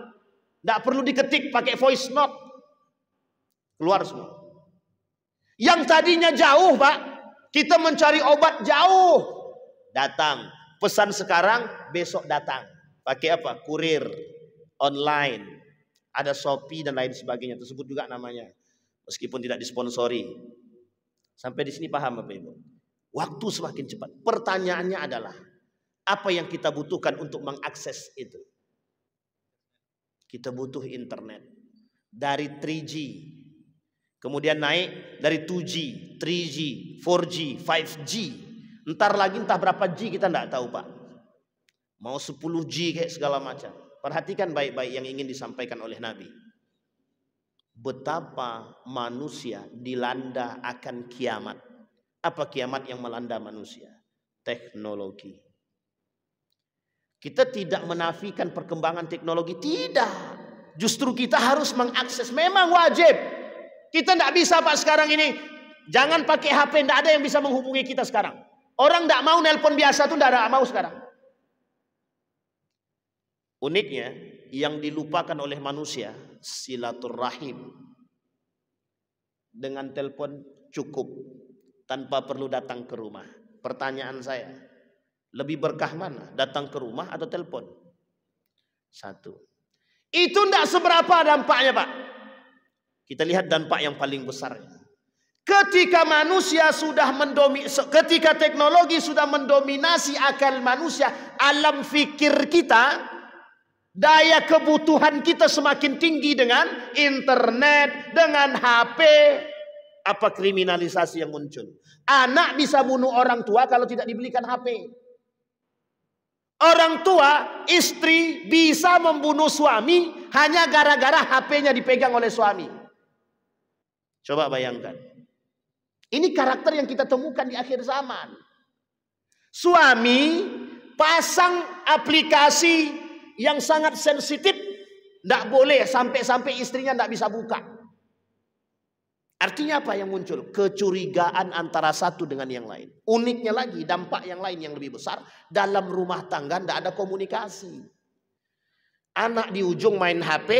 Tidak perlu diketik pakai voice note. Keluar semua. Yang tadinya jauh Pak, kita mencari obat jauh, datang. Pesan sekarang, besok datang. Pakai apa? Kurir, online. Ada Shopee dan lain sebagainya. Tersebut juga namanya. Meskipun tidak disponsori. Sampai di sini paham Bapak Ibu? Waktu semakin cepat. Pertanyaannya adalah, apa yang kita butuhkan untuk mengakses itu? Kita butuh internet. Dari 3G. Kemudian naik dari 2G, 3G, 4G, 5G. Ntar lagi entah berapa G kita tidak tahu Pak. Mau 10G kayak segala macam. Perhatikan baik-baik yang ingin disampaikan oleh Nabi. Betapa manusia dilanda akan kiamat. Apa kiamat yang melanda manusia? Teknologi. Kita tidak menafikan perkembangan teknologi. Tidak. Justru kita harus mengakses. Memang wajib. Kita tidak bisa Pak sekarang ini. Jangan pakai HP. Tidak ada yang bisa menghubungi kita sekarang. Orang tidak mau nelpon biasa itu tidak ada mau sekarang. Uniknya yang dilupakan oleh manusia silaturahim. Dengan telepon cukup tanpa perlu datang ke rumah. Pertanyaan saya, lebih berkah mana? Datang ke rumah atau telepon? Satu. Itu tidak seberapa dampaknya Pak. Kita lihat dampak yang paling besarnya. Ketika manusia sudah ketika teknologi sudah mendominasi akal manusia, alam fikir kita, daya kebutuhan kita semakin tinggi dengan internet, dengan HP. Apa kriminalisasi yang muncul? Anak bisa bunuh orang tua kalau tidak dibelikan HP. Orang tua, istri bisa membunuh suami hanya gara-gara HP-nya dipegang oleh suami. Coba bayangkan. Ini karakter yang kita temukan di akhir zaman. Suami pasang aplikasi yang sangat sensitif, tidak boleh sampai-sampai istrinya tidak bisa buka. Artinya apa yang muncul? Kecurigaan antara satu dengan yang lain. Uniknya lagi, dampak yang lain yang lebih besar, dalam rumah tangga tidak ada komunikasi. Anak di ujung main HP,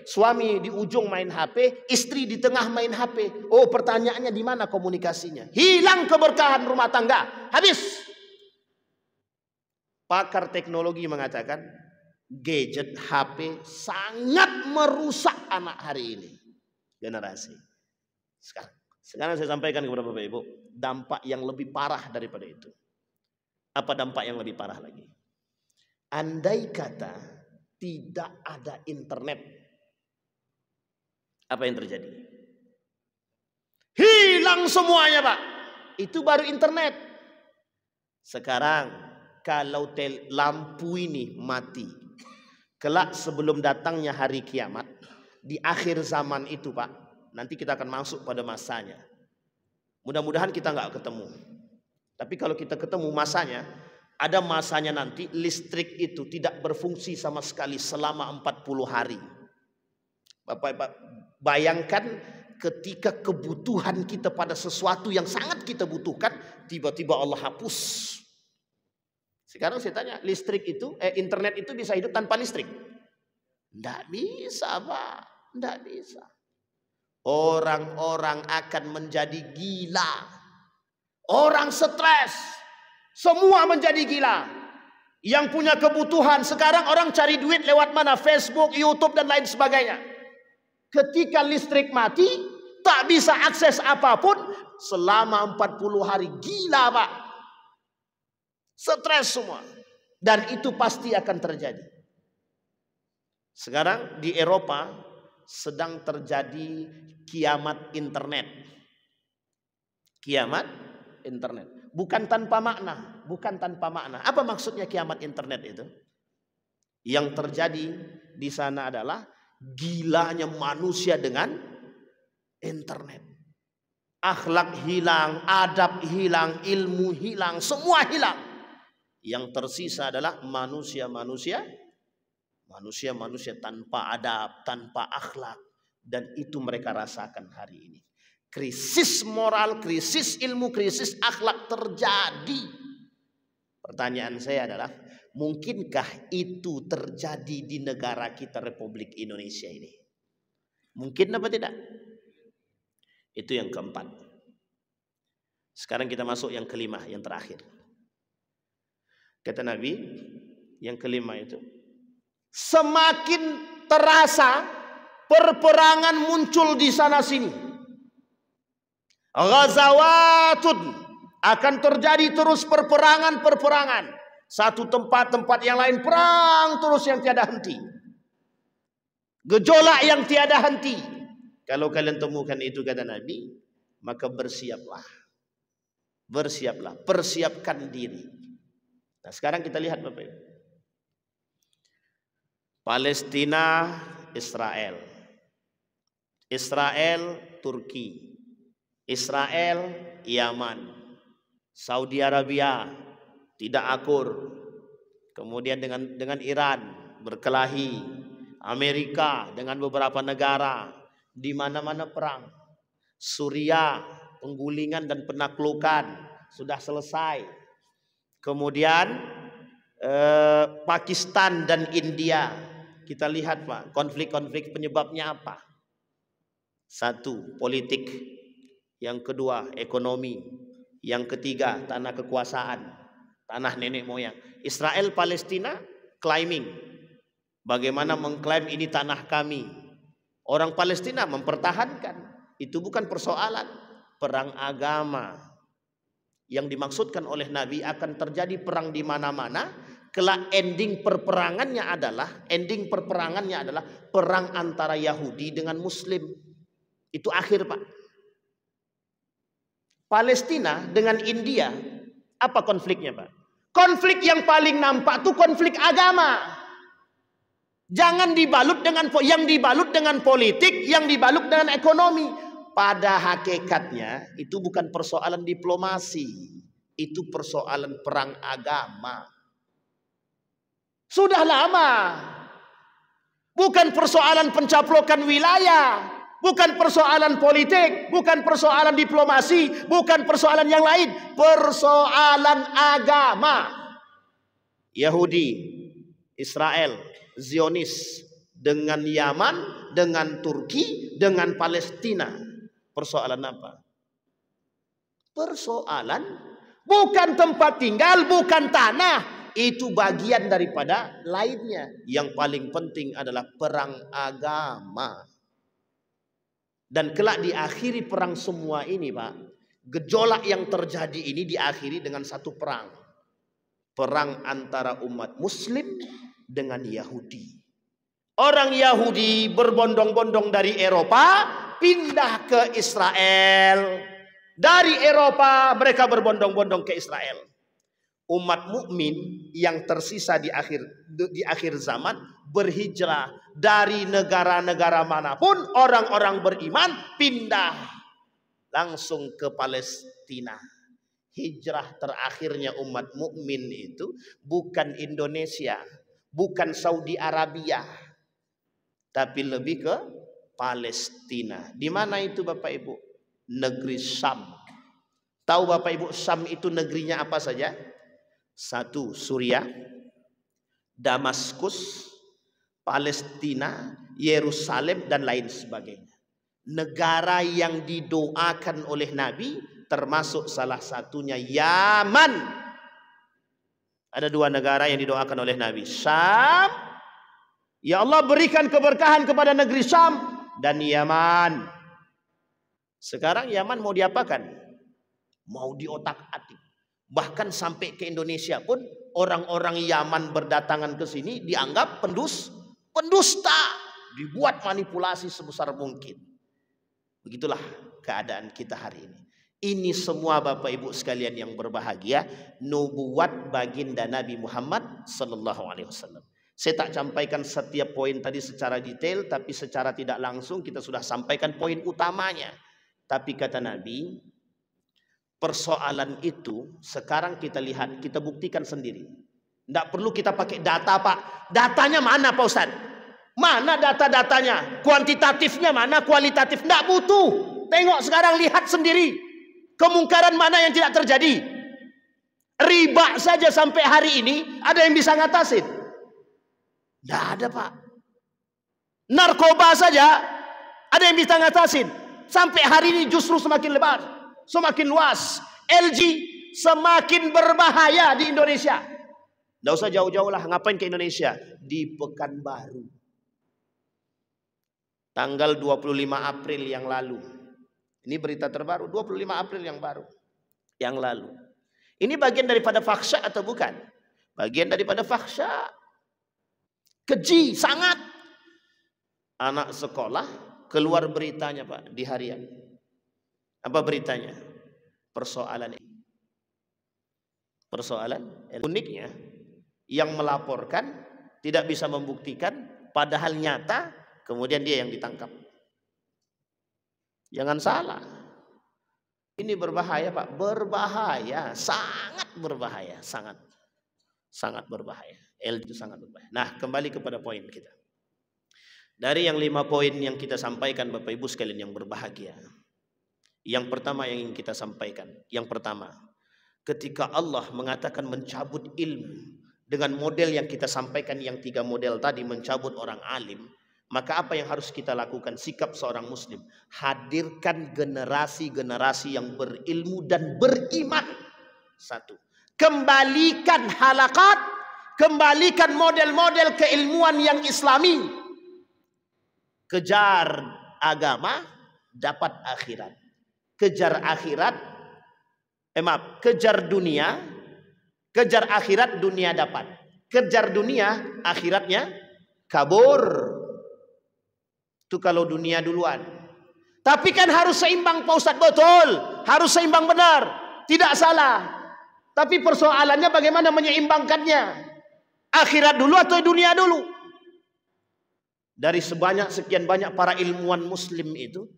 suami di ujung main HP, istri di tengah main HP. Oh, pertanyaannya di mana komunikasinya? Hilang keberkahan rumah tangga. Habis. Pakar teknologi mengatakan gadget HP sangat merusak anak hari ini. Generasi. Sekarang saya sampaikan kepada Bapak Ibu dampak yang lebih parah daripada itu. Apa dampak yang lebih parah lagi? Andai kata tidak ada internet, apa yang terjadi? Hilang semuanya Pak. Itu baru internet. Sekarang kalau lampu ini mati, kelak sebelum datangnya hari kiamat, di akhir zaman itu Pak, nanti kita akan masuk pada masanya. Mudah-mudahan kita nggak ketemu. Tapi kalau kita ketemu masanya, ada masanya nanti listrik itu tidak berfungsi sama sekali selama 40 hari. Bapak bayangkan ketika kebutuhan kita pada sesuatu yang sangat kita butuhkan, tiba-tiba Allah hapus. Sekarang saya tanya, listrik itu, internet itu bisa hidup tanpa listrik? Tidak bisa Pak, tidak bisa. Orang-orang akan menjadi gila. Orang stres. Semua menjadi gila. Yang punya kebutuhan. Sekarang orang cari duit lewat mana? Facebook, YouTube dan lain sebagainya. Ketika listrik mati, tak bisa akses apapun selama 40 hari. Gila Pak. Stres semua. Dan itu pasti akan terjadi. Sekarang di Eropa sedang terjadi kiamat internet. Kiamat internet. Bukan tanpa makna. Bukan tanpa makna. Apa maksudnya kiamat internet itu? Yang terjadi di sana adalah gilanya manusia dengan internet. Akhlak hilang, adab hilang, ilmu hilang, semua hilang. Yang tersisa adalah manusia-manusia tanpa adab, tanpa akhlak. Dan itu mereka rasakan hari ini. Krisis moral, krisis ilmu, krisis akhlak terjadi. Pertanyaan saya adalah, mungkinkah itu terjadi di negara kita Republik Indonesia ini? Mungkin apa tidak? Itu yang keempat. Sekarang kita masuk yang kelima, yang terakhir. Kata Nabi, yang kelima itu, semakin terasa perperangan muncul di sana sini. Ghazawatun, akan terjadi terus perperangan. Satu tempat yang lain perang terus yang tiada henti. Gejolak yang tiada henti. Kalau kalian temukan itu kata Nabi, maka bersiaplah. Bersiaplah, persiapkan diri. Nah, sekarang kita lihat Bapak Ibu. Palestina, Israel. Israel, Turki. Israel, Yaman. Saudi Arabia tidak akur. Kemudian dengan Iran berkelahi. Amerika dengan beberapa negara. Di mana-mana perang. Suriah, penggulingan dan penaklukan sudah selesai. Kemudian Pakistan dan India, kita lihat Pak, konflik-konflik penyebabnya apa? Satu, politik. Yang kedua, ekonomi. Yang ketiga, tanah kekuasaan, tanah nenek moyang. Israel Palestina claiming, bagaimana mengklaim ini tanah kami. Orang Palestina mempertahankan. Itu bukan persoalan perang agama. Yang dimaksudkan oleh Nabi akan terjadi perang di mana-mana. Kelak ending perperangannya adalah perang antara Yahudi dengan Muslim. Itu akhir Pak. Palestina dengan India, apa konfliknya Pak? Konflik yang paling nampak itu konflik agama. Jangan dibalut dengan politik, yang dibalut dengan ekonomi. Pada hakikatnya itu bukan persoalan diplomasi, itu persoalan perang agama. Sudah lama. Bukan persoalan pencaplokan wilayah, bukan persoalan politik, bukan persoalan diplomasi, bukan persoalan yang lain, persoalan agama. Yahudi, Israel, Zionis dengan Yaman, dengan Turki, dengan Palestina. Persoalan apa? Persoalan bukan tempat tinggal, bukan tanah. Itu bagian daripada lainnya. Yang paling penting adalah perang agama. Dan kelak diakhiri perang semua ini Pak. Gejolak yang terjadi ini diakhiri dengan satu perang. Perang antara umat Muslim dengan Yahudi. Orang Yahudi berbondong-bondong dari Eropa pindah ke Israel. Dari Eropa mereka berbondong-bondong ke Israel. Umat mukmin yang tersisa di akhir zaman berhijrah dari negara-negara manapun, orang-orang beriman pindah langsung ke Palestina. Hijrah terakhirnya umat mukmin itu bukan Indonesia, bukan Saudi Arabia, tapi lebih ke Palestina. Di mana itu Bapak Ibu? Negeri Syam. Tahu Bapak Ibu Syam itu negerinya apa saja? Satu, Suriah, Damaskus, Palestina, Yerusalem dan lain sebagainya. Negara yang didoakan oleh Nabi termasuk salah satunya Yaman. Ada dua negara yang didoakan oleh Nabi. Syam, ya Allah berikan keberkahan kepada negeri Syam, dan Yaman. Sekarang Yaman mau diapakan? Mau diotak-atik. Bahkan sampai ke Indonesia pun orang-orang Yaman berdatangan ke sini dianggap pendusta, dibuat manipulasi sebesar mungkin. Begitulah keadaan kita hari ini. Ini semua Bapak Ibu sekalian yang berbahagia, nubuat baginda Nabi Muhammad sallallahu alaihi wasallam. Saya tak sampaikan setiap poin tadi secara detail, tapi secara tidak langsung kita sudah sampaikan poin utamanya. Tapi kata Nabi, persoalan itu sekarang kita lihat, kita buktikan sendiri. Tidak perlu kita pakai data Pak. Datanya mana Pak Ustaz? Mana data-datanya? Kuantitatifnya mana? Kualitatif? Tidak butuh. Tengok sekarang, lihat sendiri. Kemungkaran mana yang tidak terjadi? Riba saja sampai hari ini ada yang bisa ngatasin? Tidak ada Pak. Narkoba saja ada yang bisa ngatasin? Sampai hari ini justru semakin lebar, semakin luas. LG semakin berbahaya di Indonesia. Tidak usah jauh-jauh lah. Ngapain ke Indonesia? Di Pekanbaru. Tanggal 25 April yang lalu. Ini berita terbaru. 25 April yang lalu. Ini bagian daripada fahsya atau bukan? Bagian daripada fahsya. Keji sangat. Anak sekolah keluar beritanya Pak di harian. Apa beritanya? Persoalan uniknya yang melaporkan tidak bisa membuktikan, padahal nyata, kemudian dia yang ditangkap. Jangan salah. Ini berbahaya Pak, berbahaya, sangat berbahaya, sangat berbahaya. Itu sangat berbahaya. Nah, kembali kepada poin kita. Dari yang 5 poin yang kita sampaikan Bapak Ibu sekalian yang berbahagia. Yang pertama yang ingin kita sampaikan, yang pertama, ketika Allah mengatakan mencabut ilmu dengan model yang kita sampaikan, yang 3 model tadi, mencabut orang alim, maka apa yang harus kita lakukan? Sikap seorang muslim, hadirkan generasi-generasi yang berilmu dan beriman. 1. Kembalikan halakat, kembalikan model-model keilmuan yang islami. Kejar agama, dapat akhirat. Kejar akhirat, kejar dunia, kejar akhirat, dunia dapat. Kejar dunia, akhiratnya kabur. Itu kalau dunia duluan. Tapi kan harus seimbang Pak Ustadz, betul. Harus seimbang, benar. Tidak salah. Tapi persoalannya bagaimana menyeimbangkannya. Akhirat dulu atau dunia dulu. Dari sekian banyak para ilmuwan muslim itu,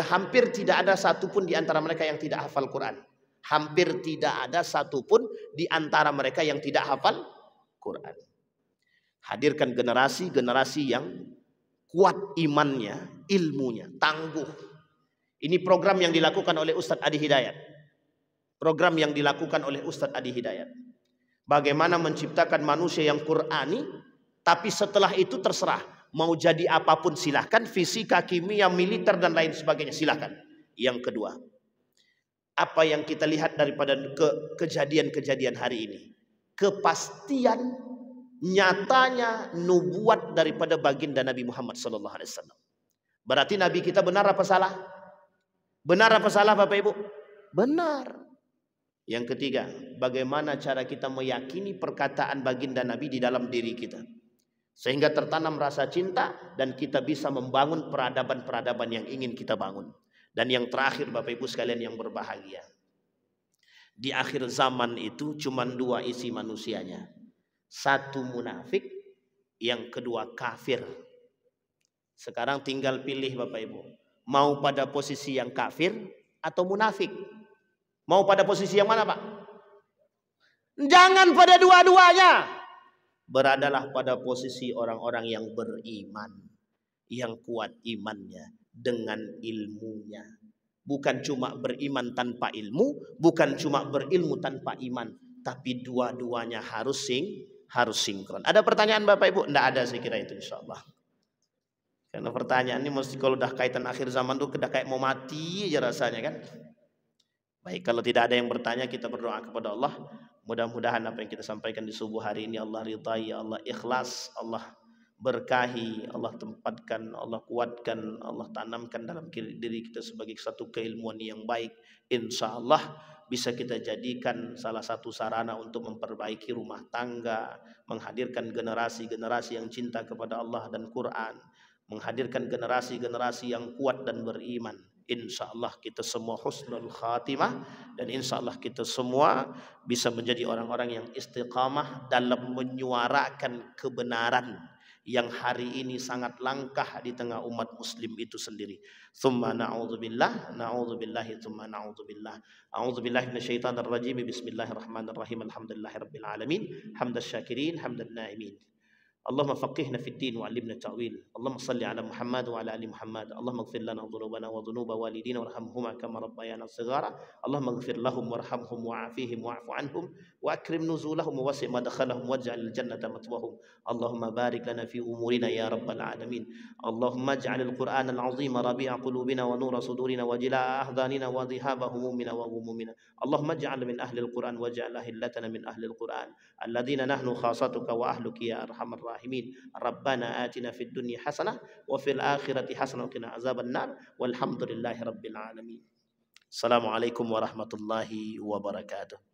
hampir tidak ada satupun di antara mereka yang tidak hafal Quran. Hampir tidak ada satupun di antara mereka yang tidak hafal Quran. Hadirkan generasi-generasi yang kuat imannya, ilmunya, tangguh. Ini program yang dilakukan oleh Ustadz Adi Hidayat. Program yang dilakukan oleh Ustadz Adi Hidayat. Bagaimana menciptakan manusia yang Qurani, tapi setelah itu terserah. Mau jadi apapun silahkan, fisika, kimia, militer, dan lain sebagainya silahkan. Yang kedua, apa yang kita lihat daripada kejadian-kejadian hari ini? Kepastian nyatanya nubuat daripada baginda Nabi Muhammad SAW. Berarti Nabi kita benar apa salah? Benar apa salah Bapak Ibu? Benar. Yang ketiga, bagaimana cara kita meyakini perkataan baginda Nabi di dalam diri kita, sehingga tertanam rasa cinta dan kita bisa membangun peradaban-peradaban yang ingin kita bangun. Dan yang terakhir Bapak Ibu sekalian yang berbahagia, di akhir zaman itu cuma 2 isi manusianya. 1 munafik, yang kedua kafir. Sekarang tinggal pilih Bapak Ibu, mau pada posisi yang kafir atau munafik? Mau pada posisi yang mana Pak? Jangan pada dua-duanya. Beradalah pada posisi orang-orang yang beriman, yang kuat imannya dengan ilmunya. Bukan cuma beriman tanpa ilmu, bukan cuma berilmu tanpa iman, tapi dua-duanya harus sinkron. Ada pertanyaan Bapak Ibu? Tidak ada, saya kira itu insya Allah. Karena pertanyaan ini mesti kalau udah kaitan akhir zaman tuh udah kayak mau mati aja rasanya kan. Baik, kalau tidak ada yang bertanya, kita berdoa kepada Allah. Mudah-mudahan apa yang kita sampaikan di subuh hari ini Allah ridai, Allah ikhlas, Allah berkahi, Allah tempatkan, Allah kuatkan, Allah tanamkan dalam diri kita sebagai satu keilmuan yang baik. Insya Allah bisa kita jadikan salah satu sarana untuk memperbaiki rumah tangga, menghadirkan generasi-generasi yang cinta kepada Allah dan Quran, menghadirkan generasi-generasi yang kuat dan beriman. Insya Allah kita semua husnul khatimah, dan insya Allah kita semua bisa menjadi orang-orang yang istiqamah dalam menyuarakan kebenaran yang hari ini sangat langkah di tengah umat muslim itu sendiri. Tsumma na'udzubillah, na'udzubillahi, tsumma na'udzubillah. A'udzubillahi minasyaitonir rajim. Bismillahirrahmanirrahim. Alhamdulillahirabbil alamin. Hamdasy syakirin, hamdan na'imin. Allahumma faqihna fid din wa 'allimna ta'wil. Allahumma shalli ala Muhammad wa ala ali Muhammad. Allahumma ighfir lana dhunubana wa dhunuba walidina warhamhuma kama rabbayana shighara. Allahumma ighfir lahum warhamhum wa'afihim wa'fu anhum wa akrim nuzulahum wa wasi' madkhalahum waj'al jannata mathwahum. Allahumma barik lana fi umurina ya rabbal alamin. Allahumma ij'alil Qur'ana al-'azima rabi'a qulubina wa nura sudurina wa jilaa ahdanina wa dhihaba humumina wa ghumumina. Allahumma ij'al min ahli al-Qur'an waj'al ahillatana min ahli al-Qur'an alladhina nahnu khassatuka wa ahluka ya arhamar rahimin. Rabbana atina fid dunya hasanah wa fil akhirati hasanah wa qina azaban nar. Walhamdulillahi rabbil alamin. Assalamualaikum warahmatullahi wabarakatuh.